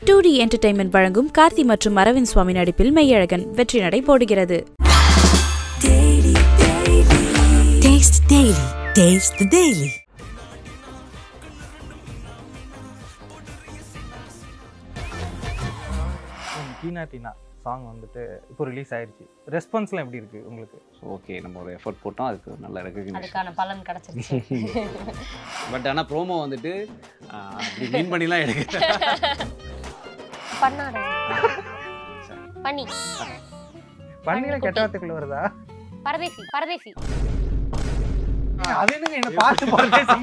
2D entertainment வழங்கும் கார்த்தி மற்றும் அரவிந்த் சுவாமி நடிப்பில் மெய்யழகன் வெற்றி நடை போடுகிறது. டீனா சாங் வந்துட்டு இப்போ ரிலீஸ் ஆயிடுச்சு. ரெஸ்பான்ஸ்லாம் எப்படி இருக்கு உங்களுக்கு? ஓகே, நம்ம ஒரு எஃபர்ட் போட்டோம், அதுக்கு நல்ல ரெகக்னிஷன், அதுக்கான பலன் கிடைச்சிருச்சு. பட் ஆனால் ப்ரோமோ வந்துட்டு அப்படி மீன் பண்ணிலாம் எடுக்க பண்ணாரு பண்ணி பண்ணில கெட்டாத்துக்குள்ள வருதா? பரதேசி அது என்னங்க என்ன பார்த்து பரதேசி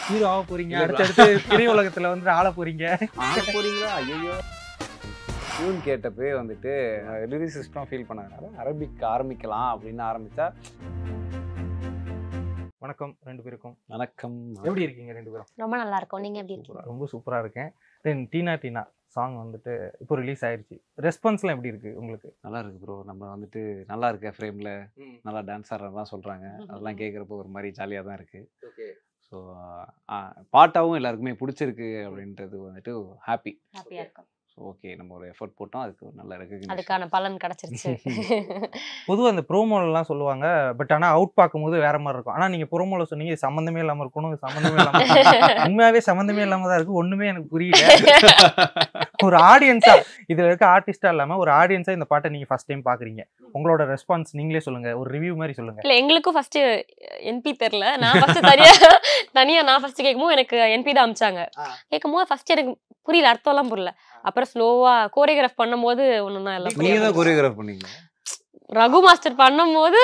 ஹீரோ ஆக போறீங்க, அடுத்தடுத்து திரை உலகத்துல வந்து ஆள போறீங்களா? ஐயோ, டியூன் கேட்டப்பே வந்துட்டு லிரிசிஸ்டும் ஃபீல் பண்ணதுனால அரபிக் ஆரம்பிக்கலாம் அப்படின்னு ஆரம்பித்தா. வணக்கம் ரெண்டு பேருக்கும். வணக்கம், எப்படி இருக்கீங்க ரெண்டு பேரும்? ரொம்ப நல்லா இருக்கும். நீங்க எப்படி இருக்கீங்க? ரொம்ப சூப்பரா இருக்கேன். தென் டீனா சாங் வந்துட்டு இப்போ ரிலீஸ் ஆயிடுச்சு. ரெஸ்பான்ஸ்லாம் எப்படி இருக்கு உங்களுக்கு? நல்லா இருக்கு ப்ரோ. நம்ம வந்துட்டு நல்லா இருக்க ஃப்ரேமில் நல்லா டான்ஸ் ஆடுறதெல்லாம் சொல்கிறாங்க. அதெல்லாம் கேட்குறப்போ ஒரு மாதிரி ஜாலியாக தான் இருக்குது. ஸோ பாட்டாவும் எல்லாருக்குமே பிடிச்சிருக்கு அப்படின்றது வந்துட்டு ஹாப்பியா இருக்கும். ஓகே, நம்ம ஒரு எஃபர்ட் போட்டோம், அதுக்கு ஒரு நல்ல ரெகக்னிஷன், அதுக்கான பலன் கிடைச்சிருச்சு. பொதுவாக அந்த ப்ரோமோலாம் சொல்லுவாங்க, பட் ஆனால் அவுட் பார்க்கும்போது வேற மாதிரி இருக்கும். ஆனால் நீங்கள் ப்ரோமோல சொன்னீங்க சம்மந்தமே இல்லாமல் இருக்கணும், சம்மந்தமே இல்லாமல் உண்மையாகவே சம்மந்தமே இல்லாமல் தான் இருக்கு. ஒன்றுமே எனக்கு புரியல. ஒரு ஆடியன்ஸா இதில் இருக்க ஆர்டிஸ்டா இல்லாமல் ஒரு ஆடியன்ஸா இந்த பாட்டை நீங்கள் ஃபர்ஸ்ட் டைம் பார்க்குறீங்க, உங்களோட ரெஸ்பான்ஸ் நீங்களே சொல்லுங்க, ஒரு ரிவ்யூ மாதிரி சொல்லுங்க. இல்லை, எங்களுக்கும் ஃபர்ஸ்ட் என்பி தெரியல. நான் ஃபர்ஸ்ட் தனியா நான் ஃபர்ஸ்ட் கேட்கும்போது எனக்கு என்பி தான் அமிச்சாங்க. கேட்கும்போது ஃபர்ஸ்ட் எனக்கு புரியல, அர்த்தம்லாம் புரியல. அப்புறம் ஸ்லோவா கோரியோகிராஃப் பண்ணும்போது ஒன்னொன்னா எல்லாம் நீங்க தான் கோரியோகிராஃப் பண்ணீங்க. ரகு மாஸ்டர் பண்ணும்போது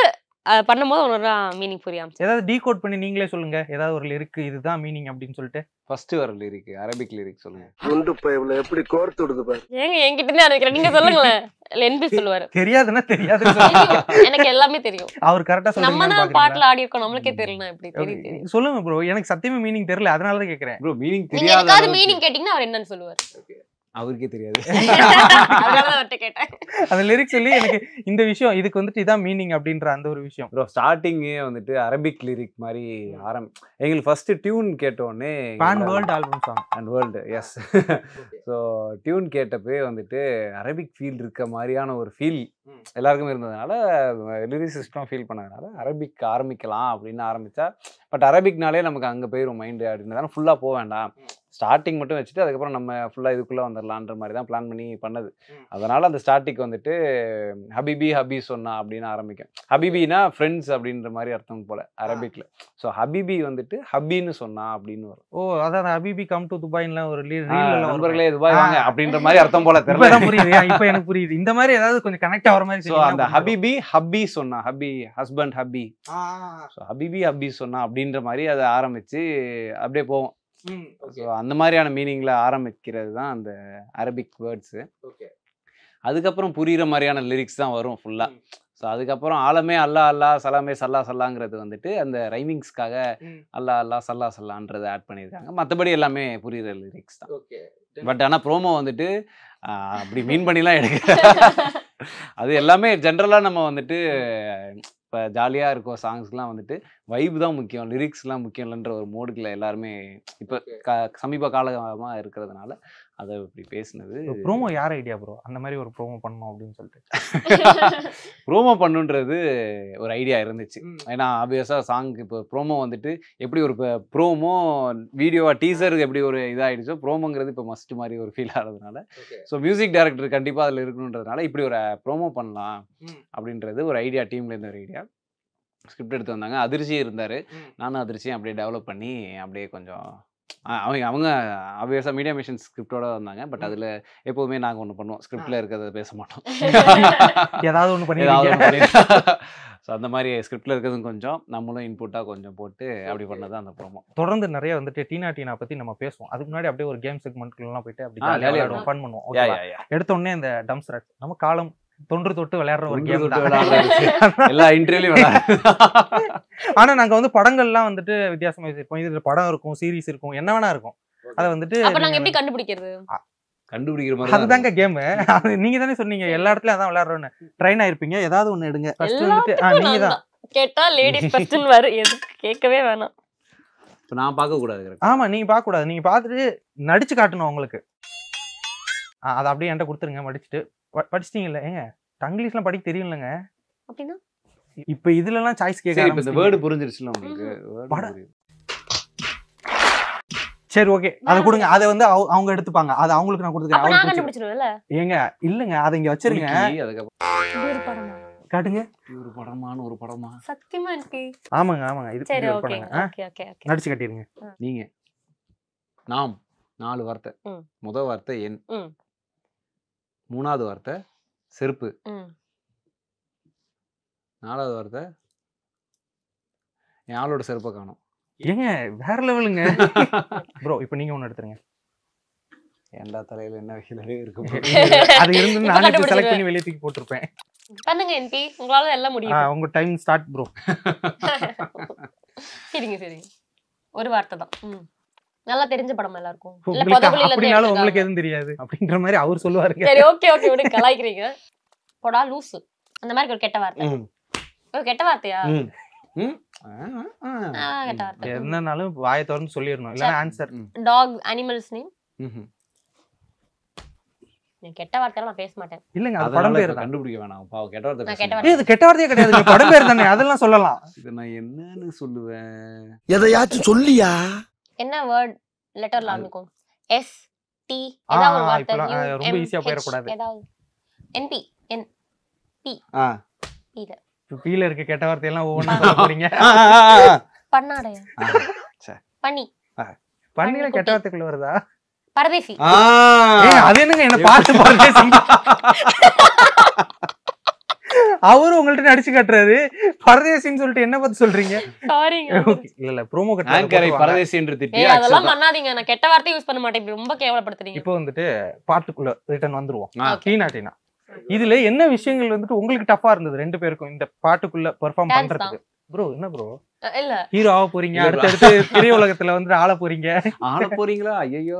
ஒன்னொன்னா மீனிங் புரிய ஆரம்பிச்சு. ஏதாவது டீகோட் பண்ணி நீங்களே சொல்லுங்க, ஏதாவது ஒரு லிரிக் இதுதான் மீனிங் அப்படின்னு சொல்லிட்டு. ஃபர்ஸ்ட் வர லிரிக் அரபிக் லிரிக் சொல்லுங்க. குண்டு பைப்ல எப்படி கோர்த்து விடுது பாரு. ஏங்க என்கிட்ட இருந்து ஆரம்பிக்கிறேன், நீங்க சொல்லுங்களேன். என்பி சொல்லுவாரு. தெரியாதுன்னா தெரியாது, எனக்கு எல்லாமே தெரியும். அவர் கரெக்டா சொல்லுங்க. நம்ம தான் பாட்டுல ஆடி இருக்கோம், நம்மளுக்கே தெரியல. எப்படி தெரியும்? சொல்லுங்க ப்ரோ, எனக்கு சத்தியமா மீனிங் தெரியல, அதனால தான் கேக்குறேன். ப்ரோ மீனிங் நீங்க தெரியாத ஏதாவது மீனிங் கேட்டீங்கன்னா அவர் என்னன்னு சொல்லுவாரு. அவருக்கே தெரியாது. அந்த லிரிக்ஸ் சொல்லி எனக்கு இந்த விஷயம் இதுக்கு வந்துட்டு இதான் மீனிங் அப்படின்ற அந்த ஒரு விஷயம். ப்ரோ ஸ்டார்டிங்கே வந்துட்டு அரபிக் லிரிக் மாதிரி எங்களுக்கு ஃபர்ஸ்ட் டியூன் கேட்டோடனே pan world album song and world எஸ். ஸோ டியூன் கேட்டப்பே வந்துட்டு அரபிக் ஃபீல் இருக்க மாதிரியான ஒரு ஃபீல் எல்லாருக்குமே இருந்ததுனால, லிரிசிஸ்டும் ஃபீல் பண்ணதுனால அரபிக் ஆரம்பிக்கலாம் அப்படின்னு ஆரம்பித்தா. பட் அரபிக்னாலே நமக்கு அங்கே போயிடும் மைண்டு அப்படின்றதால ஃபுல்லாக போக வேண்டாம், ஸ்டார்டிங் மட்டும் வச்சுட்டு அதுக்கப்புறம் நம்ம ஃபுல்லாக இதுக்குள்ளே வந்துடலான்ற மாதிரி தான் பிளான் பண்ணி பண்ணது. அதனால் அந்த ஸ்டார்டிங் வந்துட்டு ஹபி சொன்னா அப்படின்னு ஆரம்பிக்கும். ஹபிபினா ஃப்ரெண்ட்ஸ் அப்படின்ற மாதிரி அர்த்தம் போல் அரபிக்கில். ஸோ ஹபிபி வந்துட்டு ஹபின்னு சொன்னா அப்படின்னு வரும். ஓ, அதான் ஹபிபி கம் டு துபாய்ல ஒரு நண்பர்களே துபாய் வாங்க அப்படின்ற மாதிரி அர்த்தம் போல தெரியல. புரியுது, இப்போ எனக்கு புரியுது. இந்த மாதிரி ஏதாவது கொஞ்சம் கனெக்ட் ஆகிற மாதிரி. ஸோ அந்த ஹபி சொன்னா, ஹஸ்பண்ட் ஹபி, ஸோ ஹபி சொன்னா அப்படின்ற மாதிரி அதை ஆரம்பிச்சு அப்படியே போவோம். ஸோ அந்த மாதிரியான மீனிங்ல ஆரம்பிக்கிறது தான் அந்த அரபிக் வேர்ட்ஸு. அதுக்கப்புறம் புரிகிற மாதிரியான லிரிக்ஸ் தான் வரும் ஃபுல்லா. ஸோ அதுக்கப்புறம் ஆலமே அல்லா அல்லா சலாமே சல்லா சல்லாங்கிறது வந்துட்டு அந்த ரைமிங்ஸ்க்காக அல்லா அல்லா சல்லா சல்லான்றதை ஆட் பண்ணியிருக்காங்க. மற்றபடி எல்லாமே புரிகிற லிரிக்ஸ் தான். பட் ஆனால் ப்ரோமோ வந்துட்டு அப்படி மீன் பண்ணிலாம் எடுக்க அது எல்லாமே ஜென்ரலாக நம்ம வந்துட்டு இப்போ ஜாலியாக இருக்கும் சாங்ஸ்லாம் வந்துட்டு வைப் தான் முக்கியம், லிரிக்ஸ்லாம் முக்கியம் இல்லைன்ற ஒரு மோடுக்குள்ள எல்லாருமே இப்போ சமீப காலமாக இருக்கிறதுனால அதை இப்படி பேசுனது. ப்ரோமோ யார் ஐடியா ப்ரோ? அந்த மாதிரி ஒரு ப்ரோமோ பண்ணணும் அப்படின்னு சொல்லிட்டு ப்ரோமோ பண்ணுன்றது ஒரு ஐடியா இருந்துச்சு. ஏன்னா ஆப்வியஸாக சாங் இப்போ ப்ரோமோ வந்துட்டு எப்படி ஒரு ப்ரோமோ வீடியோவா டீசருக்கு எப்படி ஒரு இதாகிடுச்சோ ப்ரோமோங்கிறது இப்போ மஸ்ட் மாதிரி ஒரு ஃபீல் ஆகிறதுனால, ஸோ மியூசிக் டைரக்டர் கண்டிப்பாக அதில் இருக்கணுன்றதுனால இப்படி ஒரு ப்ரோமோ பண்ணலாம் அப்படின்றது ஒரு ஐடியா, டீம்லேருந்து ஒரு ஐடியா. ஸ்கிரிப்ட் எடுத்து வந்தாங்க, அதிர்ச்சி இருந்தார், நானும் அதிர்ச்சியும் அப்படியே டெவலப் பண்ணி அப்படியே கொஞ்சம் அவங்க ஆப்வியஸாக மீடியா மிஷன் ஸ்கிரிப்டோட வந்தாங்க. பட் அதில் எப்போவுமே நாங்கள் ஒன்று பண்ணுவோம், ஸ்கிரிப்டில் இருக்கிறத பேச மாட்டோம், ஏதாவது ஒன்று பண்ணி. ஸோ அந்த மாதிரி ஸ்கிரிப்டில் இருக்கிறதும் கொஞ்சம் நம்மளும் இன்புட்டாக கொஞ்சம் போட்டு அப்படி பண்ணது அந்த ப்ரோமோ. தொடர்ந்து நிறைய வந்துட்டு டீனா பற்றி நம்ம பேசுவோம். அதுக்கு முன்னாடி அப்படியே ஒரு கேம் செக்மெண்ட்லாம் போயிட்டு அப்படி ஜாலியாக ஃபன் பண்ணுவோம். எடுத்த உடனே இந்த டம்ஸ் ராட் நம்ம காலம் தொன்று தொட்டு விளையாடுற ஒரு கேம் எல்லா இன்டர்வியூலயும். ஆனா நாங்க வந்து படங்கள்லாம் வந்துட்டு வித்தியாசமா வச்சிருப்போம். இதுல படம் இருக்கும், சீரீஸ் இருக்கும், என்ன வேணா இருக்கும். அதை வந்துட்டு நாங்க எப்படி கண்டுபிடிக்கிற மாதிரி அதுதாங்க கேம். நீங்க தானே சொன்னீங்க எல்லா இடத்துலயும் அதான் விளையாடுறோன்னு. ட்ரெயின் ஆயிருப்பீங்க, ஏதாவது ஒண்ணு எடுங்க. ஃபர்ஸ்ட் வந்துட்டு நீங்க தான் கேட்டா லேடிஸ் ஃபர்ஸ்ட்னு வர, எதுக்கு கேட்கவே வேணாம். இப்போ நான் பார்க்கக்கூடாது. ஆமா, நீங்க பார்க்க கூடாது. நீங்க பார்த்துட்டு நடிச்சு காட்டணும் உங்களுக்கு. அதை அப்படியே என்கிட்ட கொடுத்துருங்க படிச்சுட்டு. படிச்சிட்டீங்கல்ல? ஏங்க தங்கிலீஷ்லாம் படிக்க தெரியும்லங்க. அப்படின்னா இப்போ இதுலலாம் சாய்ஸ் கேட்க இப்போ இந்த வேர்டு புரிஞ்சிருச்சுல உங்களுக்கு. சரி ஓகே, அதை கொடுங்க. அதை வந்து அவங்க எடுத்துப்பாங்க. அதை அவங்களுக்கு நான் கொடுத்துக்கிறேன். நான் கண்டுபிடிச்சிடுவேன்ல. ஏங்க இல்லங்க, அதை இங்க வச்சிருங்க. காட்டுங்க. ஒரு படமான ஒரு படமா? சத்தியமா என்பி. ஆமாங்க ஆமாங்க, இது சரி ஒரு ஓகே படங்க. Okay okay okay. நடிச்சு காட்டிருங்க. நீங்க நாம் 4 வார்த்தை. முதல் வார்த்தை என். மூணாவது வார்த்தை செருப்பு. 4வது வார்த்தை என் ஆளோட செருப்பை காணும். ஏங்க வேற லெவலுங்க ப்ரோ. இப்போ நீங்க ஒன்னு எடுத்துருங்க. ஏண்டா தலையில என்ன வைக்கலவே இருக்கு. அது இருந்து நானே செலக்ட் பண்ணி வெளிய தூக்கி போட்டுருப்பேன். பண்ணுங்க என்பி, உங்களால எல்லாம் முடியும். உங்க டைம் ஸ்டார்ட் ப்ரோ. சரிங்க சரிங்க. ஒரு வார்த்தை தான். நல்லா தெரிஞ்ச படம் எல்லாருக்கும். இல்ல உங்களுக்கு பதகுலில அப்படினால உங்களுக்கு எதுவும் தெரியாது அப்படின்ற மாதிரி அவர் சொல்லுவாருங்க. சரி ஓகே ஓகே, விடு கலாய்க்கிறீங்க. போடா லூசு அந்த மாதிரி ஒரு கெட்ட வார்த்தை. ஒரு கெட்ட வார்த்தையா? கெட்ட வார்த்தை. என்னன்னாலும் வாயை திறந்து சொல்லிரணும், இல்லனா ஆன்சர். Talk animals name. நான் கெட்ட வார்த்தைலாம் நான் பேச மாட்டேன். இல்லங்க, அது படம் பேர் தான். கண்டுபிடிக்க வேணாம். பாவம் கெட்ட வார்த்தை. நான் கெட்ட வார்த்தை. இது கெட்ட வார்த்தையே கிடையாது, நீ படம் பேர் தானே, அதெல்லாம் சொல்லலாம். இது நான் என்னன்னு சொல்லுவேன்? எதையாச்சும் சொல்லியா? என்ன வேர்ட் லெட்டர்ல ஆரம்பிக்கும்? எஸ் டி ஏதாவது ஒரு வார்த்தை. யூ ரொம்ப ஈஸியா போயிர கூடாது. ஏதாவது என்பி என் பி. பீல பீல இருக்க கெட்ட வார்த்தை எல்லாம் ஒவ்வொண்ணா சொல்ல போறீங்க. பண்ணாடையா? பண்ணி. பண்ணில கெட்ட வார்த்தைக்குள்ள வருதா? பரதேசி. அது என்னங்க என்ன பார்த்து பரதேசி? அவரு உங்கள்ட்ட நடிச்சு காட்டுறாரு. பரதேசின்னு சொல்லிட்டு என்ன பத்தி சொல்றீங்க? சாரிங்க. இல்ல இல்ல ப்ரோமோ கட் ஆங்கரை பரதேசி என்று திட்டி அதெல்லாம் பண்ணாதீங்க. நான் கெட்ட வார்த்தை யூஸ் பண்ண மாட்டேன். ரொம்ப கேவலப்படுத்துறீங்க. இப்போ வந்துட்டு பாட்டுக்குள்ள ரிட்டர்ன் வந்துருவோம். டீனா இதுல என்ன விஷயங்கள் வந்துட்டு உங்களுக்கு டஃபா இருந்தது ரெண்டு பேருக்கும் இந்த பாட்டுக்குள்ள பெர்ஃபார்ம் பண்றதுக்கு? ப்ரோ என்ன ப்ரோ? இல்ல ஹீரோ ஆக போறீங்க, அடுத்து திரையுலகத்துல வந்து ஆள போறீங்க. ஆள போறீங்களா? ஐயோ,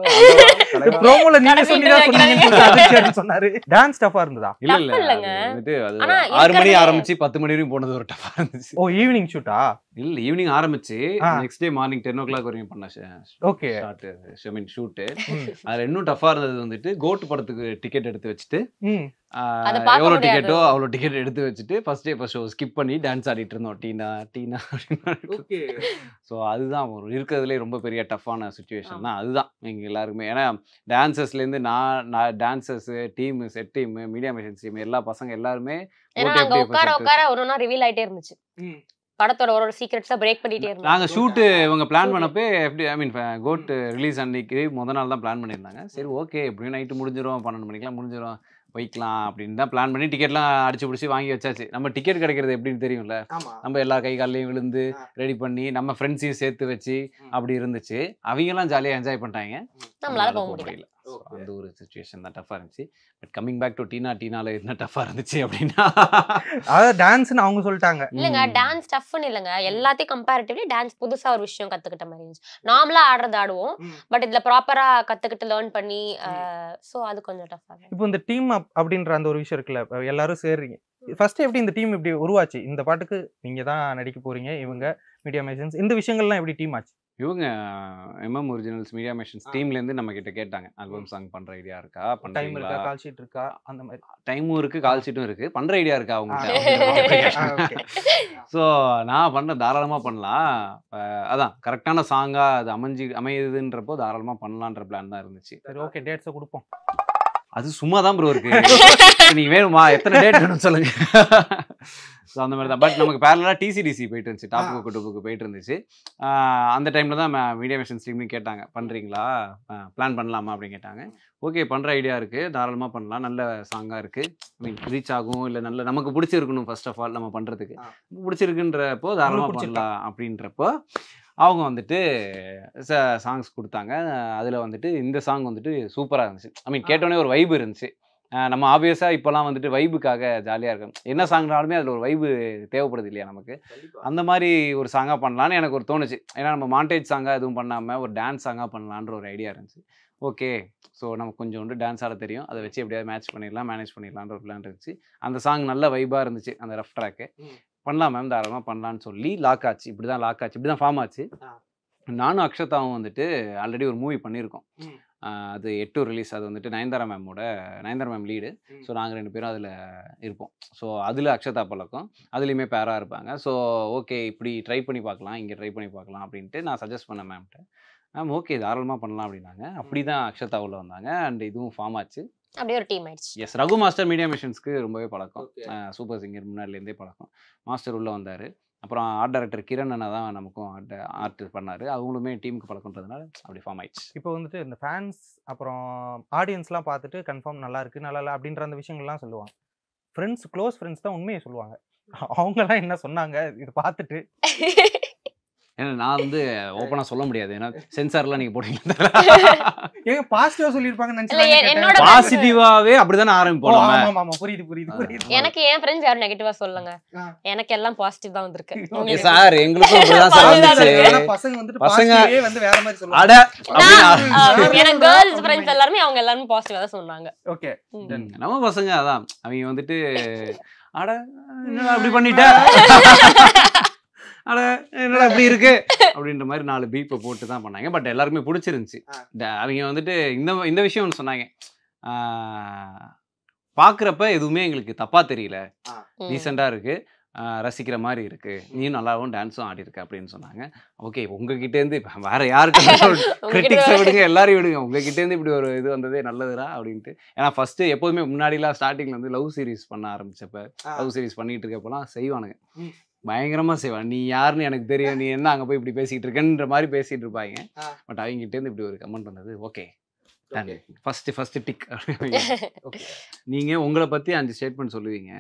ப்ரோமோல நீங்க சொன்னீங்க சொன்னாரு. டான்ஸ் டஃபா இருந்ததா? இல்ல இல்லங்க, அது 6 மணி ஆரம்பிச்சு 10 மணி வரைக்கும் போனது ஒரு டஃபா இருந்துச்சு. ஓ ஈவினிங் ஷூட்டா? இல்ல ஈவினிங் ஆரம்பிச்சு நெக்ஸ்ட் டே மார்னிங் 10 o'clock வரைக்கும் பண்ண ஓகே ஷாட் ஐ மீன் ஷூட். அதுல இன்னும் டஃபா இருந்தது வந்துட்டு கோட் படத்துக்கு டிக்கெட் எடுத்து வச்சுட்டு எவ்வளவு டிக்கெட்டோ அவ்வளோ டிக்கெட் எடுத்து வச்சுட்டு first day first show skip பண்ணி டான்ஸ் ஆடிட்டு இருந்தோம். டீனா டீனா ஓகே. ஸோ அதுதான் ஒரு இருக்கிறதுலே ரொம்ப பெரிய டஃப்பான சுச்சுவேஷன் தான் அதுதான் எங்கள் எல்லாருக்குமே. ஏன்னா டான்சர்ஸ்லேருந்து நான் dancers team set team media missions team எல்லா பசங்க எல்லாருமே உட்கார ஒரு நாள் ரிவீல் ஆயிட்டே இருந்துச்சு. படத்தோட ஒரு சீக்ரெட்ஸா பிரேக் பண்ணிட்டே இருந்தோம். நாங்க ஷூட் இவங்க பிளான் பண்ணப்பே எப்படி ஐ மீன் கோட் ரிலீஸ் அன்னைக்கு முத நாள் தான் பிளான் பண்ணியிருந்தாங்க. சரி ஓகே எப்படியும் நைட்டு முடிஞ்சிடும் 12 மணிக்கெல்லாம் முடிஞ்சிடும் வைக்கலாம் அப்படின்னு தான் பிளான் பண்ணி டிக்கெட்லாம் அடிச்சு பிடிச்சி வாங்கி வச்சாச்சு. நம்ம டிக்கெட் கிடைக்கிறது எப்படின்னு தெரியும்ல, நம்ம எல்லா கை காலையும் விழுந்து ரெடி பண்ணி நம்ம ஃப்ரெண்ட்ஸையும் சேர்த்து வச்சு அப்படி இருந்துச்சு. அவங்கெல்லாம் ஜாலியாக என்ஜாய் பண்ணிட்டாங்க, நம்மளால போக முடியல. அந்த ஒரு சிச்சுவேஷன் தான் டஃபா இருந்துச்சு. பட் கமிங் பேக் டு டீனால என்ன டஃபா இருந்துச்சு அப்படின்னா அதாவது டான்ஸ்னு அவங்க சொல்லிட்டாங்க. இல்லங்க டான்ஸ் டஃப்னு இல்லங்க, எல்லாத்தையும் கம்பேரிட்டிவ்லி டான்ஸ் புதுசா ஒரு விஷயம் கத்துக்கிட்ட மாதிரி இருந்துச்சு. நார்மலா ஆடுறது ஆடுவோம், பட் இதுல ப்ராப்பரா கத்துக்கிட்டு லேர்ன் பண்ணி சோ அது கொஞ்சம் டஃபா. இப்போ இந்த டீம் அப் அப்படின்ற அந்த ஒரு விஷயம் இருக்குல்ல, எல்லாரும் சேர்றீங்க. ஃபர்ஸ்ட் எப்படி இந்த டீம் இப்படி உருவாச்சு? இந்த பாட்டுக்கு நீங்க தான் நடிக்க போறீங்க, இவங்க மீடியா மிஷன்ஸ், இந்த விஷயங்கள்லாம் எப்படி டீம் ஆச்சு? இவங்க எம்எம் ஒரிஜினல்ஸ் மீடியா மிஷன்ஸ் டீம்ல இருந்து நம்ம கிட்ட கேட்டாங்க, ஆல்பம் சாங் பண்ற ஐடியா இருக்கா, டைம் இருக்கா, கால் ஷீட் இருக்கா, அந்த மாதிரி. டைமும் இருக்கு கால் ஷீட்டும் இருக்கு, பண்ற ஐடியா இருக்கா அவங்க? ஸோ நான் பண்ண தாராளமா பண்ணலாம், அதான் கரெக்டான சாங்கா அது அமையுதுன்றப்போ தாராளமா பண்ணலான்ற பிளான் தான் இருந்துச்சு. சரி ஓகே, டேட்ஸை கொடுப்போம். அது சும்மா தான் ப்ரோ இருக்கு, நீங்க வேணுமா எத்தனை டேட் வேணும் சொல்லுங்க. ஸோ அந்த மாதிரி தான். பட் நமக்கு பேரலாக டிசிடிசி போயிட்டு இருந்துச்சு, டாப்புக்கு டூப்புக்கு போயிட்டு இருந்துச்சு. அந்த டைமில் தான் மீடியா மிஷன்ஸ் டீம்னு கேட்டாங்க, பண்ணுறீங்களா பிளான் பண்ணலாமா அப்படின்னு கேட்டாங்க. ஓகே பண்ணுற ஐடியா இருக்குது, தாராளமாக பண்ணலாம், நல்ல சாங்காக இருக்குது, மீன் ரீச் ஆகும், இல்லை நல்ல நமக்கு பிடிச்சிருக்கணும் ஃபர்ஸ்ட் ஆஃப் ஆல் நம்ம பண்ணுறதுக்கு பிடிச்சிருக்குன்றப்போ தாராளமாக பண்ணலாம் அப்படின்றப்போ அவங்க வந்துட்டு சாங்ஸ் கொடுத்தாங்க. அதில் வந்துட்டு இந்த சாங் வந்துட்டு சூப்பராக இருந்துச்சு. ஐ மீன் கேட்டோன்னே ஒரு வைபு இருந்துச்சு. நம்ம ஆப்வியஸாக இப்போலாம் வந்துட்டு வைபுக்காக ஜாலியாக இருக்கும், என்ன சாங்னாலுமே அதில் ஒரு வைபு தேவைப்படுது இல்லையா நமக்கு, அந்த மாதிரி ஒரு சாங்காக பண்ணலான்னு எனக்கு ஒரு தோணுச்சு. ஏன்னா நம்ம மாண்டேஜ் சாங்காக எதுவும் பண்ணாமல் ஒரு டான்ஸ் சாங்காக பண்ணலான்ற ஒரு ஐடியா இருந்துச்சு. ஓகே ஸோ நமக்கு கொஞ்சம் வந்து டான்ஸ் ஆட தெரியும், அதை வச்சு எப்படியாவது மேனேஜ் பண்ணிடலான்ற ஒரு பிளான் இருந்துச்சு. அந்த சாங் நல்ல வைபாக இருந்துச்சு, அந்த ரஃப் ட்ராக்கு பண்ணலாம் மேம் தாராளமாக பண்ணலான்னு சொல்லி லாக் ஆச்சு. இப்படி தான் லாக் ஆச்சு, இப்படி தான் ஃபார்ம் ஆச்சு. நானும் அக்ஷதாவும் வந்துட்டு ஆல்ரெடி ஒரு மூவி பண்ணியிருக்கோம். ம். அது 8 ரிலீஸ். அது வந்துட்டு நயன்தாரா மேம் லீடு. ஸோ நாங்கள் 2 பேரும் அதில் இருப்போம். ஸோ அதில் அக்ஷதா பழக்கம், அதுலேயுமே பேராக இருப்பாங்க. ஸோ ஓகே இப்படி ட்ரை பண்ணி பார்க்கலாம், இங்கே ட்ரை பண்ணி பார்க்கலாம் அப்படின்ட்டு நான் சஜஸ்ட் பண்ணேன் மேம்கிட்ட. மேம் ஓகே தாராளமாக பண்ணலாம் அப்படின்னாங்க. அப்படி தான் அக்ஷதா உள்ள வந்தாங்க. அண்ட் இதுவும் ஃபார்ம் ஆச்சு. அப்படியே ஒரு டீம் ஆயிடுச்சு. எஸ், ரகு மாஸ்டர் மீடியா மிஷன்ஸ்க்கு ரொம்பவே பழக்கம். Okay. சூப்பர் சிங்கர் முன்னாடிலேருந்தே பழக்கம். மாஸ்டர் உள்ளே வந்தார். அப்புறம் ஆர்ட் டைரக்டர் கிரண் அண்ணா தான் நமக்கும் ஆர்ட் பண்ணார். அவங்களுமே டீமுக்கு பழக்கன்றதுனால அப்படி ஃபார்ம் ஆயிடுச்சு. இப்போ வந்துட்டு இந்த ஃபேன்ஸ் அப்புறம் ஆடியன்ஸ்லாம் பார்த்துட்டு கன்ஃபார்ம் நல்லா இருக்கு நல்லா இல்லை அப்படின்ற அந்த விஷயங்கள்லாம் சொல்லுவாங்க. ஃப்ரெண்ட்ஸ் க்ளோஸ் ஃப்ரெண்ட்ஸ் தான் உண்மையை சொல்லுவாங்க. அவங்கலாம் என்ன சொன்னாங்க இது பார்த்துட்டு? ஏன்னா நான் வந்து ஓப்பனாக சொல்ல முடியாது. ஏன்னா சென்சார்லாம் நீங்கள் போட்டீங்க. ஏங்க பாசிட்டிவா சொல்லியிருப்பாங்கன்னு இல்ல, என்னோட நினைச்சேன். பாசிட்டிவாவே அப்படிதானே ஆரம்பிப்போம் நம்ம. ஆமா புரியுது புரியுது புரியுது. எனக்கு என் ஃப்ரெண்ட்ஸ் யாரும் நெகட்டிவா சொல்லுங்க. ஆ. எனக்கு எல்லாம் பாசிட்டிவ் தான் வந்திருக்கு. Okay. உங்களுக்கு சார் எங்களுக்கும் அப்படிதான் சார் பாசிட்டிவா வந்துச்சு. இருக்கு. ஆனா பசங்க வந்துட்டு பசங்க- பாசிட்டிவே வந்து வேற மாதிரி சொல்லுவாங்க. அட அப்படின்னு எனக்கு கேர்ள்ஸ் ஃப்ரெண்ட்ஸ் எல்லாரும் அவங்க எல்லாரும் பாசிட்டிவா தான் சொன்னாங்க. ஓகே நம்ம பசங்க அதான் அவங்க வந்துட்டு அட என்னடா அப்படி பண்ணிட்ட, அட என்னடா அப்படி இருக்கு அப்படின்ற மாதிரி 4 பீப்பை போட்டு தான் பண்ணாங்க. பட் எல்லாருக்குமே பிடிச்சிருந்துச்சு. அவங்க வந்துட்டு இந்த விஷயம் ஒன்று சொன்னாங்க. பார்க்குறப்ப எதுவுமே எங்களுக்கு தப்பா தெரியல, டீசெண்டா இருக்கு, ரசிக்கிற மாதிரி இருக்கு, நீயும் நல்லாவும் டான்ஸும் ஆடி இருக்கு அப்படின்னு சொன்னாங்க. ஓகே உங்ககிட்ட இருந்து வேற யாருக்கு கிரிட்டிக்ஸை விடுங்க, எல்லாரையும் விடுங்க, உங்ககிட்ட இருந்து இப்படி ஒரு இது வந்ததே நல்லதுடா அப்படின்ட்டு. ஏன்னா ஃபர்ஸ்ட் எப்போதுமே முன்னாடிலாம் ஸ்டார்டிங்ல வந்து லவ் சீரிஸ் பண்ண ஆரம்பிச்சப்ப, லவ் சீரிஸ் பண்ணிட்டு இருக்கப்பெல்லாம் செய்வானுங்க, பயங்கரமா செய்வான். நீ யாருன்னு எனக்கு தெரியும், நீ என்ன அங்க போய் இப்படி பேசிட்டு இருக்கன்ற மாதிரி பேசிட்டு இருப்பாங்க. பட் அவங்க கிட்ட இருந்து இப்படி ஒரு கமெண்ட் வந்தது. Okay first tick. நீங்க உங்களை பத்தி 5 ஸ்டேட்மெண்ட் சொல்லுவீங்க,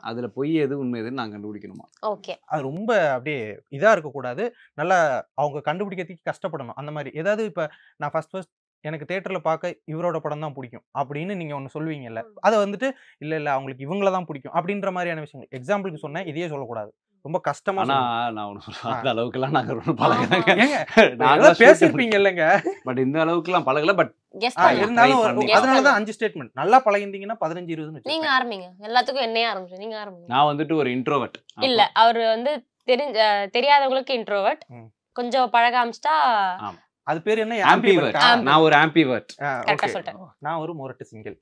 அதுல பொய் எது உண்மை எதுன்னு நான் கண்டுபிடிக்கணுமா? ஓகே. அது ரொம்ப அப்படியே இதா இருக்கக்கூடாது, நல்லா அவங்க கண்டுபிடிக்கிறதுக்கு கஷ்டப்படணும். அந்த மாதிரி ஏதாவது இப்ப நான் ஃபர்ஸ்ட் எனக்கு தியேட்டர்ல பார்க்க இவரோட படம் தான் பிடிக்கும் அப்படின்னு நீங்க ஒன்று சொல்லுவீங்கல்ல, அதை வந்துட்டு இல்ல அவங்களுக்கு இவங்கள தான் பிடிக்கும் அப்படின்ற மாதிரியான விஷயங்கள் எக்ஸாம்பிளுக்கு சொன்னேன், இதையே சொல்லக்கூடாது, ரொம்ப கஷ்டமா. ஆனா நான் ஒண்ணு சொல்றேன், அந்த அளவுக்குலாம் நாங்க ரொம்ப பழகலங்க. நாங்க பேசிருப்பீங்க இல்லங்க, பட் இந்த அளவுக்குலாம் பழகல. பட் கெஸ் பண்ணலாம். இருந்தாலும் பண்ணி. அதனாலதான் 5 ஸ்டேட்மெண்ட் நல்லா பழகிருந்தீங்கன்னா 15-20 நீங்க ஆரம்பிங்க. எல்லாத்துக்கும் என்னையே ஆரம்பிச்சு நீங்க ஆரம்பிங்க. நான் வந்துட்டு ஒரு இன்ட்ரோவர்ட். இல்ல அவர் வந்து தெரியாதவங்களுக்கு இன்ட்ரோவர்ட், கொஞ்சம் பழக ஆரம்பிச்சிட்டா அது பேர் என்ன? ஆம்பிவர்ட். நான் ஒரு ஆம்பிவர்ட். கரெக்டா சொல்லிட்டேன். நான் ஒரு மொரட்டு சிங்கிள்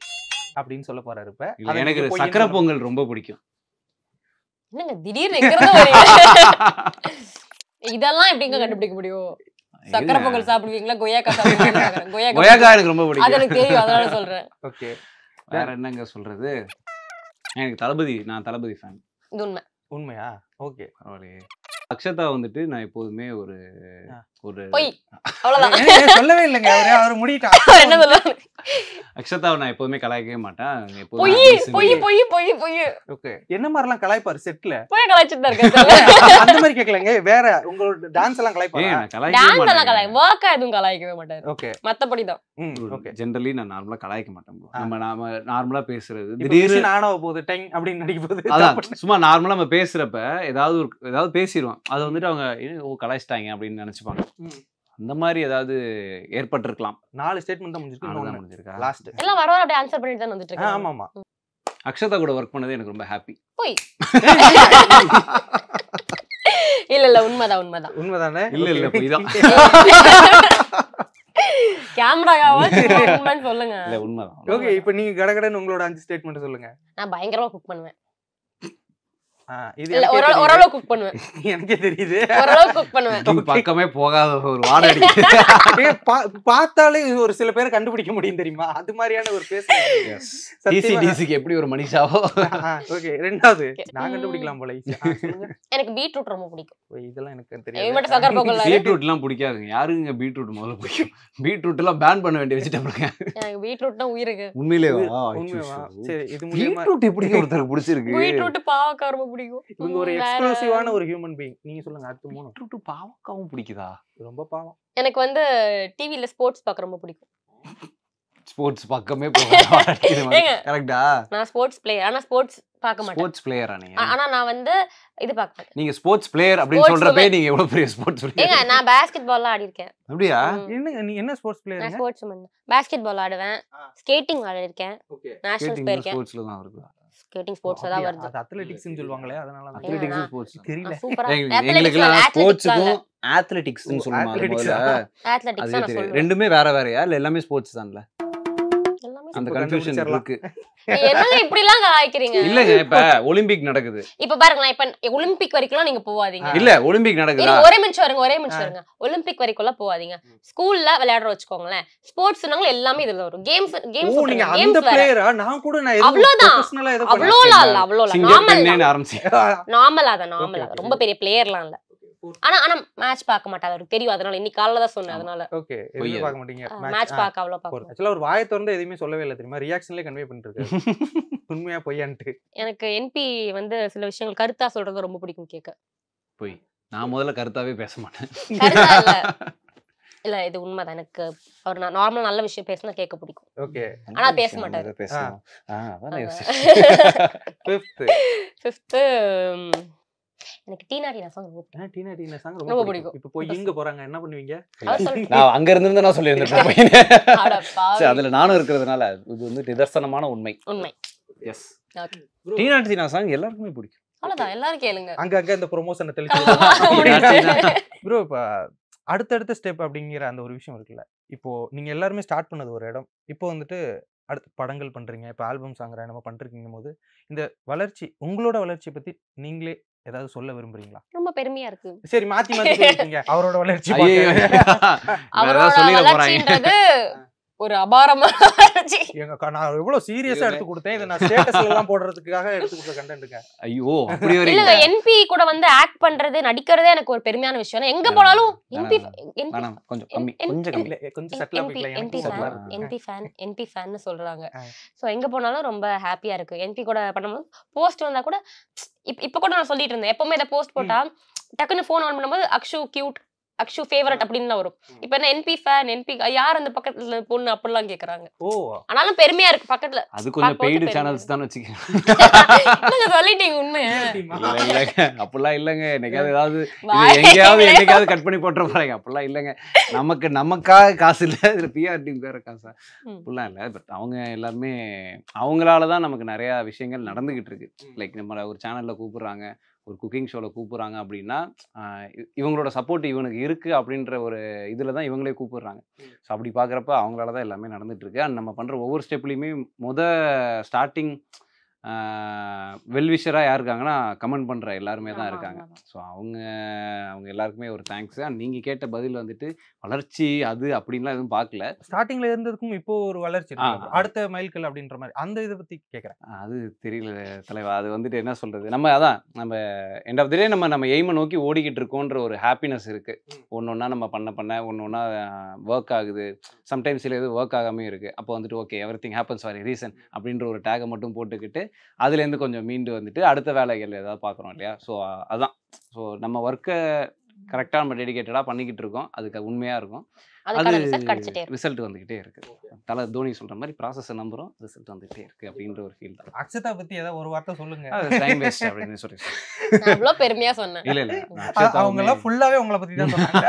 அப்படின்னு சொல்ல போறாரு. இப்ப இல்ல, எனக்கு சக்கரை பொங்கல் ரொம்ப பிடிக்கும். என்னங்க திடீர்னு எங்கறத வரீங்க? இதெல்லாம் எப்படிங்க கண்டுபிடிக்க முடியும்? சக்கரை பொங்கல் சாப்பிடுவீங்களா, கொய்யாக்கா சாப்பிடுவீங்களா? கொய்யாக்கா எனக்கு ரொம்ப பிடிக்கும். அது எனக்கு தெரியும், அதனால சொல்றேன். ஓகே, வேற என்னங்க சொல்றது? எனக்கு தளபதி, நான் தளபதி ஃபேன். இது உண்மை. உண்மையா? ஓகே, பரவாயில்லையே. அக்ஷதா வந்துட்டு நான் எப்போதுமே ஒரு பொய், அவ்வளவுதான். சொல்லவே இல்லைங்க, அவர் முடிட்டா. என்ன சொல்லுவாங்க? அக்ஷதாவை நான் எப்போதுமே கலாய்க்கவே மாட்டேன். பொய் பொய் பொய் பொய் பொய். ஓகே, என்ன மாதிரிலாம் கலாய்ப்பாரு செட்ல? பொய் கலாய்ச்சிட்டு தான் இருக்காரு. அந்த மாதிரி கேட்கலங்க, வேற உங்களோட டான்ஸ் எல்லாம் கலாய்ப்பாரு? டான்ஸ் எல்லாம் ஒர்க்கா எதுவும் கலாய்க்கவே மாட்டாரு. ஓகே, மத்தபடி தான். ஓகே, ஜெனரலி நான் நார்மலா கலாய்க்க மாட்டேன். நாம நார்மலா பேசுறது திடீர்னு ஆனவ போகுது டைம் அப்படின்னு நடிக்க போகுது, அதான் சும்மா நார்மலா நம்ம பேசுறப்ப ஏதாவது பேசிடுவோம், அதை வந்துட்டு அவங்க கலாய்ச்சிட்டாங்க அப்படின்னு நினைச்சுப்பாங்க. அந்த மாதிரி ஏதாவது ஏற்பட்டிருக்கலாம். 4 ஸ்டேட்மெண்ட் தான் முடிஞ்சிருக்கு. லாஸ்ட் எல்லாம் வர அப்படியே ஆன்சர் பண்ணிட்டு தான் வந்துட்டு இருக்காங்க. ஆமா ஆமா. அக்ஷதா கூட ஒர்க் பண்ணது எனக்கு ரொம்ப ஹாப்பி. போய் இல்ல உண்மைதான் உண்மைதானே? இல்ல பொய்தான். கேமராவா உண்மைன்னு சொல்லுங்க. இல்ல உண்மைதான். ஓகே, இப்போ நீங்க கடகடன்னு உங்களோட 5 ஸ்டேட்மெண்ட் சொல்லுங்க. நான் பயங்கரமா குக் பண்ணுவேன். இது ஓரளவு குக் பண்ணுவேன். எனக்கே தெரியுது, ஓரளவு குக் பண்ணுவேன். பக்கமே போகாத ஒரு வாடை அடிக்குது. பார்த்தாலே ஒரு சில பேரை கண்டுபிடிக்க முடியும் தெரியுமா, அது மாதிரியான ஒரு பேஸ். டிசிக்கு எப்படி ஒரு மனுஷாவோ. ஓகே, ரெண்டாவது நான் கண்டுபிடிக்கலாம் போல. எனக்கு பீட்ரூட் ரொம்ப பிடிக்கும். இதெல்லாம் எனக்கு இவன் தெரியாது. மட்டும் சக்கரை பொங்கல். பீட்ரூட் எல்லாம் பிடிக்காதுங்க. யாருங்க பீட்ரூட் முதல்ல பிடிக்கும்? பீட்ரூட் எல்லாம் பேன் பண்ண வேண்டிய வெஜிடபிள்ங்க. எனக்கு பீட்ரூட்னா உயிருக்கு. உண்மையிலேவா? உண்மையா? சரி, இது மூலமா பீட்ரூட் எப்படி ஒருத்தருக்கு பிடிச்சிருக்கு? பீட்ரூட் பாவக்காய் ரொம்ப பிடிக்கும். இவங்க ஒரு எக்ஸ்க்ளூசிவான ஒரு ஹியூமன் பீயிங். நீங்க சொல்லுங்க அடுத்து 3. பீட்ரூட் பாவக்காவும் பிடிக்குதா? ரொம்ப பாவம். எனக்கு வந்து டிவில ஸ்போர்ட்ஸ் பார்க்க ரொம்ப பிடிக்கும். ஸ்போர்ட்ஸ் பக்கமே போகாத. கரெக்ட்டா? நான் ஸ்போர்ட்ஸ் பிளேயர், ஆனா ஸ்போர்ட்ஸ் பார்க்க மாட்டேன். ஸ்போர்ட்ஸ் பிளேயரா நீங்க? ஆனா நான் வந்து இது பார்க்க மாட்டேன். நீங்க ஸ்போர்ட்ஸ் பிளேயர் அப்படி சொல்றப்பே நீங்க எவ்வளவு பெரிய ஸ்போர்ட்ஸ் பிளேயர்? ஏங்க நான் பாஸ்கெட் பால்லாம் ஆடி இருக்கேன். அப்படியா? நீ என்ன ஸ்போர்ட்ஸ் நான் player? Sportsman. Basketball ஆடுவேன், ஸ்கேட்டிங் ஆடி இருக்கேன், நேஷனல்ஸ் போயிருக்கேன். ஸ்போர்ட்ஸ்ல தான் இருக்கு. ஸ்கேட்டிங் ஸ்போர்ட்ஸ் தான் வருது. அது அத்லெட்டிக்ஸ்னு சொல்லுவாங்களே அதனால தான் அத்லெட்டிக்ஸ் ஸ்போர்ட்ஸ் தெரியல. சூப்பரா எங்களுக்குலாம் ஸ்போர்ட்ஸுக்கும் அத்லெட்டிக்ஸ்னு சொல்லுவாங்க Athletics. முதல்ல. அத்லெட்டிக்ஸ் அது நான் தெரியும். சொல்றேன். ரெண்டுமே வேற வேறயா இல்ல எல்லாமே ஸ்போர்ட்ஸ் தான்ல? எல்லாமே அந்த இப்ப கன்ஃபியூஷன் கண்டுபிடிச்சிடலாம். இருக்கு. என்னங்க இப்படி எல்லாம் காய்க்கிறீங்க? இல்லங்க இப்ப ஒலிம்பிக் நடக்குது. இப்ப பாருங்களேன், இப்ப ஒலிம்பிக் வரைக்கும் நீங்க போவாதீங்க. இல்ல ஒலிம்பிக் நடக்குதா? இருங்க, ஒரே நிமிஷம் இருங்க. ஒலிம்பிக் வரைக்கும் போவாதீங்க. ஸ்கூல்ல விளையாடுற வச்சுக்கோங்களேன். ஸ்போர்ட்ஸ் எல்லாமே இதுல வரும். கேம்ஸ் ஓ நீங்க அந்த பிளேயரா? நான் கூட நான் அவ்வளவுதான். ப்ரொபஷனலா ஏதோ அவ்வளோலாம் சிங்கர் பெண்ணேன்னு ஆரம்பிச்சு. நார்மலா தான். ரொம்ப பெரிய பிளேயர்லாம் இல்ல. ஆனா மேட்ச் பார்க்க மாட்டாங்க, அவருக்கு தெரியும். அதனால இன்னைக்கு காலைல தான் சொன்னேன். அதனால ஓகே எதுவும் பார்க்க மாட்டீங்க. மேட்ச் பார்க்க அவ்வளவு பார்க்க மாட்டேன். ஆக்சுவலா ஒரு வாயை திறந்து எதுவுமே சொல்லவே இல்லை தெரியுமா? ரியாக்ஷன்லயே கன்வே பண்ணிட்டு இருக்காரு. உண்மையா பொய்யான்ட்டு. எனக்கு என்பி சில விஷயங்கள் கருத்தா சொல்றது ரொம்ப பிடிக்கும் கேட்க. போய் நான் முதல்ல கருத்தாவே பேச மாட்டேன். கருத்தா இல்ல. இல்ல இது உண்மைதான். எனக்கு அவர் நார்மலா நல்ல விஷயம் பேசினா கேட்க பிடிக்கும். ஓகே ஆனா பேச மாட்டாரு. பேசலாம். ஃபிஃப்த் எனக்கு டீனா சாங் ரொம்ப பிடிக்கும். இப்போ போய் எங்க போறாங்க என்ன பண்ணுவீங்க? நான் அங்க இருந்து நான் சொல்லியிருந்தேன். அதுல நானும் இருக்கிறதுனால இது நிதர்சனமான உண்மை. எஸ் டீனா சாங் எல்லாருக்குமே பிடிக்கும். அவ்வளவுதான், எல்லாரும் கேளுங்க. அங்க இந்த ப்ரொமோஷனை தெளிச்சு ப்ரோ. இப்ப அடுத்தடுத்த ஸ்டெப் அப்படிங்கிற அந்த ஒரு விஷயம் இருக்குல்ல. இப்போ நீங்க எல்லாருமே ஸ்டார்ட் பண்ணது ஒரு இடம். இப்போ வந்துட்டு அடுத்து படங்கள் பண்றீங்க, இப்போ ஆல்பம் சாங் நம்ம பண்றீங்க போது இந்த வளர்ச்சி, உங்களோட வளர்ச்சியை பத்தி நீங்களே ஏதாவது சொல்ல விரும்புறீங்களா? ரொம்ப பெருமையா இருக்கு. சரி மாத்தி சொல்லிட்டீங்க. அவரோட வளர்ச்சி அவரோட வளர்ச்சின்றது ஒரு அபாரமான வளர்ச்சி. நான் எவ்வளவு சீரியஸா எடுத்து கொடுத்தேன். இதை நான் ஸ்டேட்டஸ்ல எல்லாம் போடுறதுக்காக எடுத்து கொடுத்த கண்டென்ட்ங்க. ஐயோ அப்படி இல்ல என்பி கூட ஆக்ட் பண்றது நடிக்கிறதே எனக்கு ஒரு பெருமையான விஷயம். எங்க போனாலும் என்பி கொஞ்சம் கம்மி கொஞ்சம் கம்மி கொஞ்சம் சட்டல போய்க்கலாம். என்பி ஃபேன் சொல்றாங்க. சோ எங்க போனாலும் ரொம்ப ஹாப்பியா இருக்கு. என்பி கூட பண்ணும்போது போஸ்ட் வந்தா கூட இப்ப கூட நான் சொல்லிட்டு இருந்தேன். எப்பவுமே இதை போஸ்ட் போட்டா டக்குன்னு போன் ஆன் பண்ணும்போது அக்ஷு கியூட், அக்ஷு ஃபேவரட் அப்படின்னு வரும். இப்ப என்ன என்பி ஃபேன், என்பி யார் அந்த பக்கத்துல பொண்ணு அப்படிலாம் கேக்குறாங்க. ஓ ஆனாலும் பெருமையா இருக்கு பக்கத்துல. அது கொஞ்சம் பெய்டு சேனல்ஸ் தான் வச்சுக்கேன். நீங்க சொல்லிட்டீங்க உண்மை. இல்லங்க அப்படிலாம் இல்லங்க. என்னைக்காவது என்னைக்காவது கட் பண்ணி போட்டுற போறாங்க. அப்படிலாம் இல்லங்க. நமக்காக காசு இல்ல, இதுல பிஆர் டீம் வேற காசா அப்படிலாம் இல்ல. பட் அவங்க எல்லாருமே அவங்களாலதான் நமக்கு நிறைய விஷயங்கள் நடந்துகிட்டு இருக்கு. லைக் நம்ம ஒரு சேனல்ல கூப்பிடுறாங்க, ஒரு குக்கிங் ஷோவில் கூப்பிட்றாங்க அப்படின்னா இவங்களோட சப்போர்ட் இவனுக்கு இருக்குது அப்படின்ற ஒரு இதில் தான் இவங்களே கூப்பிடுறாங்க. ஸோ அப்படி பார்க்குறப்ப அவங்களால தான் எல்லாமே நடந்துகிட்ருக்கு. அண்ட் நம்ம பண்ணுற ஒவ்வொரு ஸ்டெப்லேயுமே ஸ்டார்டிங் வெல்விஷராக யார் இருக்காங்கன்னா கமெண்ட் பண்ணுற எல்லாருமே தான் இருக்காங்க. ஸோ அவங்க எல்லாருக்குமே ஒரு தேங்க்ஸ். அண்ட் நீங்கள் கேட்ட பதில் வந்துட்டு வளர்ச்சி அது அப்படின்லாம் எதுவும் பார்க்கல. ஸ்டார்டிங்ல இருந்ததுக்கும் இப்போ ஒரு வளர்ச்சி அடுத்த மைல்கல் அப்படின்ற மாதிரி அந்த இதை பற்றி கேட்குறேன். அது தெரியல தலைவா. அது வந்துட்டு என்ன சொல்கிறது, நம்ம எண்ட் ஆஃப் தி டே நம்ம எய்மை நோக்கி ஓடிக்கிட்டு இருக்கோன்ற ஒரு ஹாப்பினஸ் இருக்குது. ஒன்று ஒன்றா நம்ம பண்ண ஒன்று ஒன்றா ஒர்க் ஆகுது. சம்டைம்ஸ் சில இது ஒர்க் ஆகாமே இருக்குது. அப்போ வந்துட்டு okay every thing happens for a reason அப்படின்ற ஒரு டேகை மட்டும் போட்டுக்கிட்டு அதுலேருந்து கொஞ்சம் மீண்டு வந்துட்டு அடுத்த வேலைகள் ஏதாவது பார்க்குறோம் இல்லையா. ஸோ அதான். ஸோ நம்ம ஒர்க்கை கரெக்டாக நம்ம டெடிகேட்டடாக பண்ணிக்கிட்டு இருக்கோம். அதுக்கு உண்மையாக இருக்கும். அது ரிசல்ட் வந்துகிட்டே இருக்கு. தலை தோனி சொல்ற மாதிரி ப்ராசஸை நம்புறோம், ரிசல்ட் வந்துகிட்டே இருக்கு அப்படின்ற ஒரு ஃபீல் தான். அக்ஷதா பத்தி ஏதாவது ஒரு வார்த்தை சொல்லுங்க. டைம் வேஸ்ட் அப்படின்னு சொல்லி அவ்வளோ பெருமையா சொன்னேன். இல்ல அவங்க எல்லாம் ஃபுல்லாவே உங்களை பத்தி தான் சொன்னாங்க.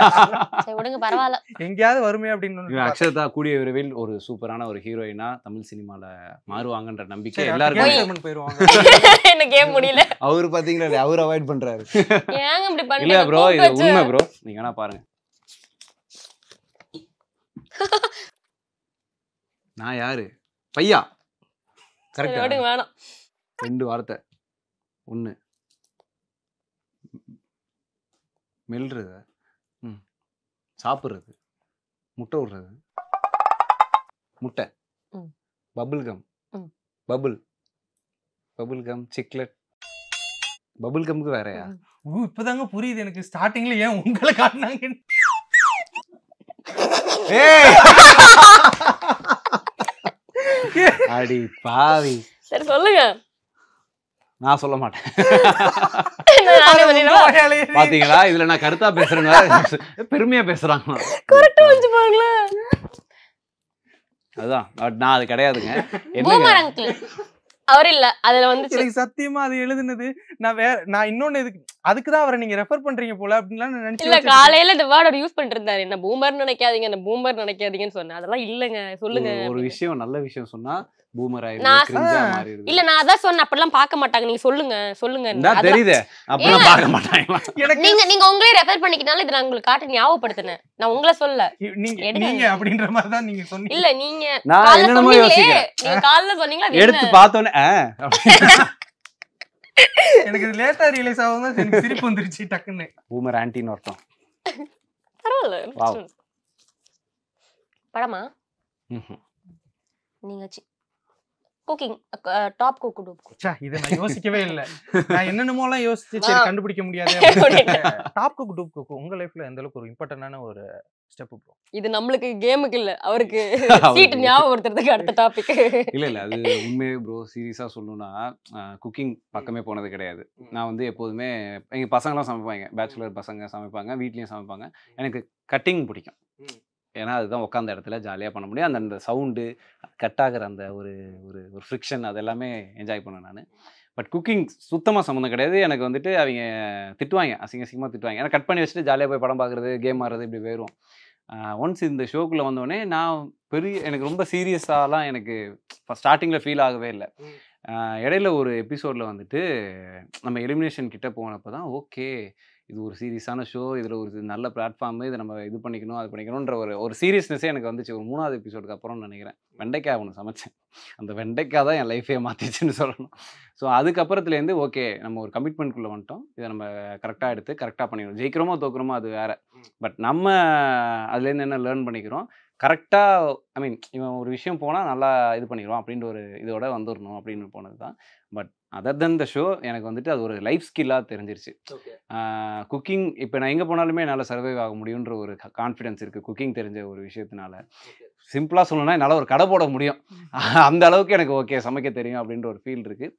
சரி விடுங்க பரவாயில்ல. எங்கயாவது வருமே அப்படின்னு. அக்ஷதா கூடிய விரைவில் ஒரு சூப்பரான ஒரு ஹீரோயினா தமிழ் சினிமால மாறுவாங்கன்ற நம்பிக்கை எல்லாருக்கும் போயிருவாங்க. என்ன கேம் முடியல. அவரு பாத்தீங்களா, அவர் அவாய்ட் பண்றாரு. ஏங்க இப்படி பண்றீங்க? இல்ல ப்ரோ இது உண்மை ப்ரோ. நீங்க வேணா பாருங்க. நான் யாரு பையா கரெக்ட். வேணாம். 2 வார்த்தை. 1 மெல்றது, சாப்பிட்றது, முட்டை விடுறது, முட்டை, bubble gum, bubble gum, chiclet. Bubble கம்க்கு வேறயா? இப்பதாங்க புரியுது எனக்கு. ஸ்டார்டிங்ல ஏன் உங்களை காட்டினாங்க. அடி பாவி. சரி சொல்லுங்க. நான் சொல்ல மாட்டேன். பாத்தீங்களா, இதுல நான் கருத்தா பேசுறேன், பெருமையா பேசுறாங்க. அதான் நான் அது கிடையாதுங்க. அவர் இல்ல அதுல வந்து சத்தியமா அது எழுதுனது நான் இன்னொன்னு இதுக்கு அதுக்குதான் அவரை நீங்க ரெஃபர் பண்றீங்க போல அப்படின்லாம் நினைச்சு இல்ல காலையில இந்த வேர்ட் யூஸ் பண்ணிட்டு இருந்தாரு, என்ன பூமர் நினைக்காதீங்க, என்ன பூமர் நினைக்காதீங்கன்னு சொன்னேன். அதெல்லாம் இல்லங்க, சொல்லுங்க. ஒரு விஷயம் நல்ல விஷயம் சொன்னா பூமர் நான் ஆயிடுது. இல்ல நான் அதான் சொன்னேன், அப்படிலாம் பார்க்க மாட்டாங்க, நீங்க சொல்லுங்க சொல்லுங்க. தெரியுது அப்படிலாம் பார்க்க மாட்டாங்க. நீங்க உங்களே ரெஃபர் பண்ணிக்கினால இது நான் உங்களுக்கு காட்ட ஞாபகப்படுத்தினேன், நான் உங்களை சொல்ல. நீங்க அப்படின்ற மாதிரி தான் நீங்க சொன்னீங்க. இல்ல நீங்க நான் என்னென்னமோ யோசிக்கிறேன். நீங்க காலைல சொன்னீங்களா எடுத்து பார்த்தோன்னே எனக்கு இது லேட்டா ரியலைஸ் ஆகும், எனக்கு சிரிப்பு வந்துருச்சு டக்குன்னு. பூமர் ஆன்டின்னு அர்த்தம். பரவாயில்ல. படமா ம்ஹும். நீங்க குக்கிங் டாப் குக் ச்சே, இதை நான் யோசிக்கவே இல்ல. நான் என்னென்னமோலாம் யோசிச்சு சரி கண்டுபிடிக்க முடியாது. டாப் குக் டூப் குக் உங்க லைஃப்ல எந்த அளவுக்கு ஒரு இம்பார்ட்டன்டான ஒரு ஸ்டெப் ப்ரோ? இது நம்மளுக்கு கேமுக்கு இல்ல, அவருக்கு சீட் ஞாபகப்படுத்துறதுக்கு அடுத்த டாபிக். இல்ல அது உண்மையே ப்ரோ. சீரியஸா சொல்லணும்னா குக்கிங் பக்கமே போனது கிடையாது. நான் வந்து எப்போதுமே எங்க பசங்களாம் சமைப்பாங்க, பேச்சுலர் பசங்க சமைப்பாங்க, வீட்லயும் சமைப்பாங்க. எனக்கு கட்டிங் பிடிக்கும். ஏன்னா அதுதான் உட்காந்த இடத்துல ஜாலியாக பண்ண முடியும். அந்த சவுண்டு கட் ஆகிற அந்த ஒரு ஒரு ஒரு ஃப்ரிக்ஷன் அது எல்லாமே என்ஜாய் பண்ணேன் நான். பட் குக்கிங் சுத்தமாக சம்மந்தம் கிடையாது. எனக்கு வந்துட்டு அவங்க திட்டுவாங்க, அசிங்கமாக திட்டுவாங்க. ஏன்னா கட் பண்ணி வச்சுட்டு ஜாலியாக போய் படம் பார்க்குறது, கேம் ஆடுறது இப்படி போயிடும். ஒன்ஸ் இந்த ஷோக்குள்ளே வந்தோடனே நான் எனக்கு ரொம்ப சீரியஸாலாம் எனக்கு ஸ்டார்டிங்கில் ஃபீல் ஆகவே இல்லை. இடையில ஒரு எபிசோடில் வந்துட்டு நம்ம எலிமினேஷன் கிட்டே போனப்போ தான் ஓகே இது ஒரு சீரியஸான ஷோ, இதில் ஒரு நல்ல பிளாட்ஃபார்மு, இதை நம்ம இது பண்ணிக்கணும் அது பண்ணிக்கணுன்ற ஒரு சீரியஸ்னஸே எனக்கு வந்துச்சு ஒரு 3வது எபிசோடுக்கு அப்புறம் நினைக்கிறேன். வெண்டைக்காய் ஒன்று சமைச்சேன், அந்த வெண்டைக்காய் தான் என் லைஃபே மாற்றிச்சுன்னு சொல்லணும். ஸோ அதுக்கப்புறத்துலேருந்து ஓகே நம்ம ஒரு கமிட்மெண்ட்குள்ளே வந்துட்டோம், இதை நம்ம கரெக்டாக எடுத்து கரெக்டாக பண்ணிக்கணும். ஜெயிக்கிறோமோ தோக்குறோமோ அது வேறு, பட் நம்ம அதுலேருந்து என்ன லேர்ன் பண்ணிக்கிறோம், கரெக்டாக ஐ மீன் இவன் ஒரு விஷயம் போனால் நல்லா இது பண்ணிடுவான் அப்படின்ற ஒரு இதோட வந்துடணும் அப்படின்னு போனது தான். But other then the show எனக்கு வந்துட்டு அது ஒரு லைஃப் ஸ்கில்லாக தெரிஞ்சிருச்சு. குக்கிங் இப்போ நான் எங்கே போனாலுமே என்னால் சர்வைவ் ஆக முடியுன்ற ஒரு கான்ஃபிடென்ஸ் இருக்குது குக்கிங் தெரிஞ்ச ஒரு விஷயத்தினால. சிம்பிளாக சொல்லணும்னா என்னால் ஒரு கடை போட முடியும், அந்த அளவுக்கு எனக்கு ஓகே சமைக்க தெரியும் அப்படின்ற ஒரு ஃபீல் இருக்குது.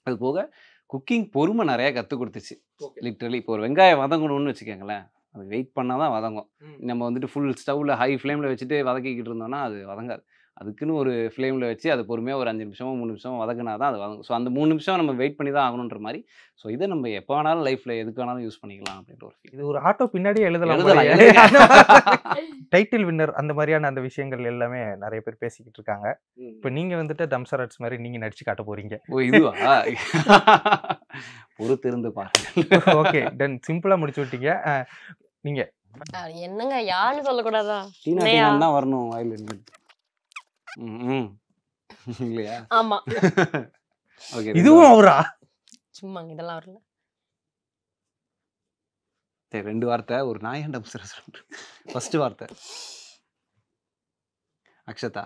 அது போக குக்கிங் பொறுமை நிறையா கற்றுக் கொடுத்துச்சு. லிட்ரலி இப்போ ஒரு வெங்காயம் வதங்கணும்னு வச்சுக்கோங்களேன், அது வெயிட் பண்ணால் தான் வதங்கும். நம்ம வந்துட்டு ஃபுல் ஸ்டவ்வில் ஹை ஃப்ளேமில் வச்சுட்டு வதக்கிக்கிட்டு இருந்தோம்னா அது வதங்காது. அதுக்குன்னு ஒரு ஃப்ளேமில் வச்சு அது பொறுமையாக ஒரு 5 நிமிஷமோ 3 நிமிஷமோ வதங்கினா தான் அது வதங்கும். ஸோ அந்த 3 நிமிஷம் நம்ம வெயிட் பண்ணி தான் ஆகணுன்ற மாதிரி. ஸோ இதை நம்ம எப்போ வேணாலும் லைஃப்பில் எதுக்கு வேணாலும் யூஸ் பண்ணிக்கலாம் அப்படின்ற ஒரு ஃபீல். இது ஒரு ஆட்டோ பின்னாடியே எழுதலாம். டைட்டில் வின்னர் அந்த மாதிரியான அந்த விஷயங்கள் எல்லாமே நிறைய பேர் பேசிக்கிட்டு இருக்காங்க. இப்போ நீங்கள் வந்துட்டு தம்சராட்ஸ் மாதிரி நீங்கள் நடிச்சு காட்ட போறீங்க. ஓ இதுவா? பொறுத்திருந்து பாருங்க. ஓகே டன், சிம்பிளாக முடிச்சு விட்டீங்க. நீங்கள் என்னங்க யாருன்னு சொல்லக்கூடாதா? தான் வரணும் வாயில இருந்து. இல்லையா? ஆமா ஓகே இதுவும் அவரா? சும்மா இதெல்லாம் வரல. சரி 2 வார்த்தை ஒரு நாயண்டம் ஃபர்ஸ்ட் வார்த்தை அக்ஷதா.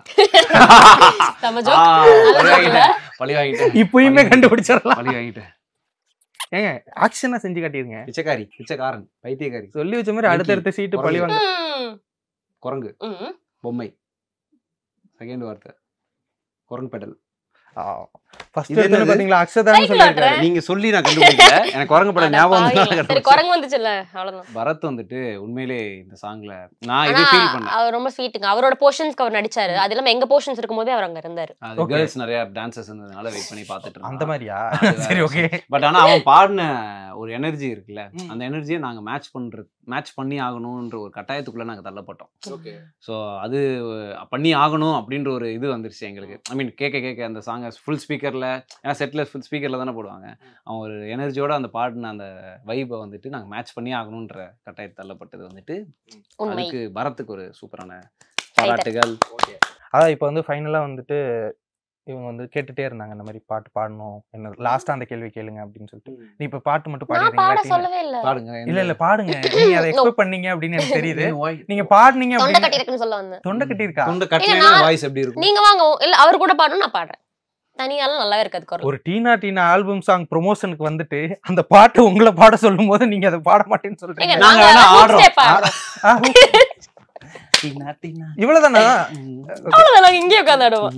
பழி வாங்கிட்டேன். இப்பயுமே கண்டுபிடிச்சிடலாம். பழி வாங்கிட்டேன். ஏங்க ஆக்ஷனா செஞ்சு காட்டிருங்க. பிச்சைக்காரி, பிச்சைக்காரன், பைத்தியக்காரி சொல்லி வச்ச மாதிரி அடுத்தடுத்த சீட்டு பழி வாங்க. குரங்கு, பொம்மை. செகண்ட் வார்த்தை குரங்கு பெடல். பாத்தீங்களா அக்ஷதான்னு சொல்லிருக்காரு. நீங்க சொல்லி நான் கண்டுபிடிக்கல, எனக்கு குரங்கு பெடல் ஞாபகம் வந்து குரங்கு வந்துச்சுல அவ்வளவுதான். பரத் வந்துட்டு உண்மையிலே இந்த சாங்ல நான் இது ஃபீல் பண்ணேன். அவர் ரொம்ப ஸ்வீட்டுங்க. அவரோட போர்ஷன்ஸ்க்கு அவர் நடிச்சாரு. அது இல்லாம எங்க போர்ஷன்ஸ் இருக்கும்போதே அவர் அங்க இருந்தாரு. அது கேர்ள்ஸ் நிறைய டான்சர்ஸ் இருந்ததுனால வெயிட் பண்ணி பார்த்துட்டு இருந்தோம். அந்த மாதிரியா? சரி ஓகே. பட் ஆனா அவன் பாடின ஒரு எனர்ஜி இருக்குல்ல, அந்த எனர்ஜியை நாங்க மேட்ச் பண்ணி ஆகணும்ன்ற ஒரு கட்டாயத்துக்குள்ள நாங்க தள்ளப்பட்டோம். ஸோ அது பண்ணி ஆகணும் அப்படின்ற ஒரு இது வந்துருச்சு எங்களுக்கு. ஐ மீன் கேட்க அந்த சாங்கை ஃபுல் ஸ்பீக்கர்ல, ஏன்னா செட்ல ஃபுல் ஸ்பீக்கர்ல தானே போடுவாங்க, அவன் ஒரு எனர்ஜியோட அந்த பாடின அந்த வைபை வந்துட்டு நாங்கள் மேட்ச் பண்ணி ஆகணுன்ற கட்டாயத்தை தள்ளப்பட்டது வந்துட்டு அதுக்கு பரத்துக்கு ஒரு சூப்பரான பாராட்டுகள். அதான் இப்போ வந்து ஃபைனலாக வந்துட்டு இவங்க வந்து கேட்டுட்டே இருந்தாங்க இந்த மாதிரி பாட்டு பாடணும், என்ன லாஸ்டா அந்த கேள்வி கேளுங்க அப்படின்னு சொல்லிட்டு. நீ இப்ப பாட்டு மட்டும் பாடுறீங்களா? பாடுங்க. இல்ல பாடுங்க, நீங்க அதை எக்ஸ்பெக்ட் பண்ணீங்க அப்படின்னு எனக்கு தெரியுது. நீங்க பாடுனீங்க தொண்டை கட்டி இருக்குன்னு சொல்ல வந்தேன். தொண்டை கட்டி இருக்கா? தொண்டை கட்டினா வாய்ஸ் எப்படி இருக்கும்? நீங்க வாங்க, இல்ல அவர் கூட பாடணும், நான் பாடுறேன். தனியாலும் நல்லாவே இருக்காது குரல். ஒரு டீனா ஆல்பம் சாங் ப்ரொமோஷனுக்கு வந்துட்டு அந்த பாட்டு உங்களை பாட சொல்லும் போது நீங்க அதை பாட மாட்டேன்னு சொல்றீங்க. நாங்க வேணா ஆடுறோம். இவ்வளவுதானா? அவ்வளவுதான், இங்கே உட்கார்ந்து ஆடுவோம்.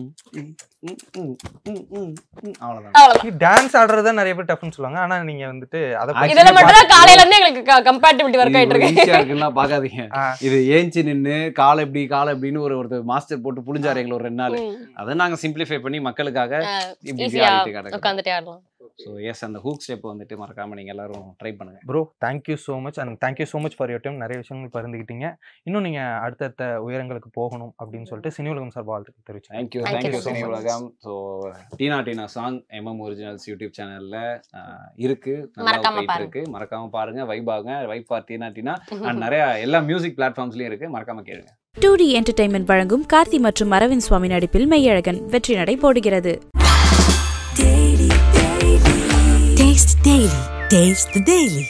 டான்ஸ் ஆடுறதா நிறைய பேர் டஃப்னு சொல்லுவாங்க. ஆனா நீங்க வந்துட்டு இதெல்லாம் மட்டும் காலையில இருந்து எங்களுக்கு கம்பேட்டிபிலிட்டி வர்க் ஆயிட்டு இருக்கு. ஈஸியா இருக்குன்னா பாக்காதீங்க. இது ஏஞ்சி நின்னு கால் எப்படின்னு ஒரு மாஸ்டர் போட்டு புளிஞ்சாரு எங்களை ஒரு 2 நாள். அதை நாங்க சிம்பிளிஃபை பண்ணி மக்களுக்காக ஈஸியா உட்கார்ந்துட்டே ஆடலாம். ஸோ எஸ் அந்த ஹூக் ஸ்டெப் வந்துட்டு மறக்காம நீங்க எல்லாரும் ட்ரை பண்ணுங்க. Bro thank you so much and thank you so much for your time. நிறைய விஷயங்கள் பகிர்ந்துக்கிட்டீங்க. இன்னும் நீங்க அடுத்தடுத்த உயரங்களுக்கு போகணும் அப்படின்னு சொல்லிட்டு சினி உலகம் சார் வாழ்த்துக்கு தெரிவிச்சேன். தேங்க்யூ சினி உலகம். ஸோ டீனா சாங் MM ஒரிஜினல்ஸ் யூடியூப் சேனல்ல இருக்கு, நல்லா போயிட்டு இருக்கு. மறக்காம பாருங்க, வைப் ஆகுங்க. வைப் ஃபார் டீனா அண்ட் நிறைய எல்லா மியூசிக் பிளாட்ஃபார்ம்ஸ்லயும் இருக்கு, மறக்காம கேளுங்க. 2D என்டர்டைன்மெண்ட் வழங்கும் கார்த்தி மற்றும் அரவிந்த் சுவாமி நடிப்பில் மெய்யழகன் வெற்றி நடை போடுகிறது. Taste the Daily.